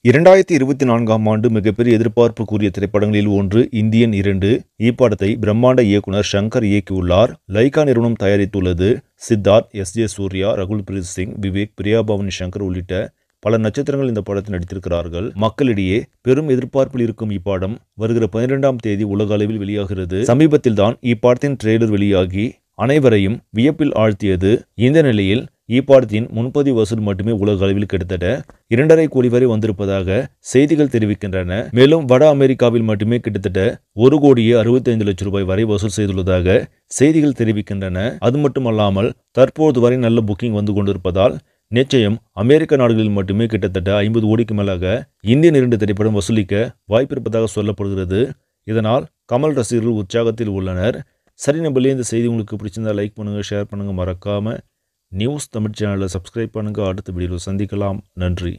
2024ஆம் ஆண்டு மிகப்பெரிய எதிர்பார்ப்புக்குரிய திரைப்படங்களில் ஒன்று இந்தியன் 2. இப்படத்தை பிரம்மாண்ட இயக்குனர் ஷங்கர் இயக்கியுள்ளார். லைகா நிறுவனம் தயாரித்துள்ளது. சித்தார்த், எஸ்.ஜே. சூர்யா, ரகுல் பிரீத் சிங், விவேக், பிரியா பவானி சங்கர் உள்ளிட்ட பல நட்சத்திரங்கள் இந்த படத்தில் நடித்திருக்கிறார்கள். மக்களிடையே பெரும் எதிர்பார்ப்பில் இருக்கும் இப்படம் வருகிற 12ஆம் தேதி உலக அளவில் வெளியாகிறது. சமீபத்தில் தான் இப்படத்தின் ட்ரெய்லர் வெளியாகி அனைவரையும் வியப்பில் ஆழ்த்தியது. இந்த நிலையில் இப்படத்தின் முன்பதிவு வசூல் மட்டுமே உலக அளவில் கிட்டத்தட்ட 2.5 கோடி வரை வந்திருப்பதாக செய்திகள் தெரிவிக்கின்றன. மேலும் வட அமெரிக்காவில் மட்டுமே கிட்டத்தட்ட 1,65,00,000 ரூபாய் வரை வசூல் செய்துள்ளதாக செய்திகள் தெரிவிக்கின்றன. அது மட்டுமல்லாமல் தற்போது வரை நல்ல புக்கிங் வந்து கொண்டிருப்பதால் நிச்சயம் அமெரிக்க நாடுகளில் மட்டுமே கிட்டத்தட்ட 50 கோடிக்கு மேலாக இந்தியன் 2 திரைப்படம் வசூலிக்க வாய்ப்பிருப்பதாக சொல்லப்படுகிறது. இதனால் கமல் ரசிகர்கள் உற்சாகத்தில் உள்ளனர். சரி நம்பளே, இந்த செய்தி உங்களுக்கு பிடிச்சிருந்தா லைக் பண்ணுங்க, ஷேர் பண்ணுங்க, மறக்காம நியூஸ் தமிழ் சேனலை சப்ஸ்கிரைப் பண்ணுங்க. அடுத்த வீடியோவில் சந்திக்கலாம். நன்றி.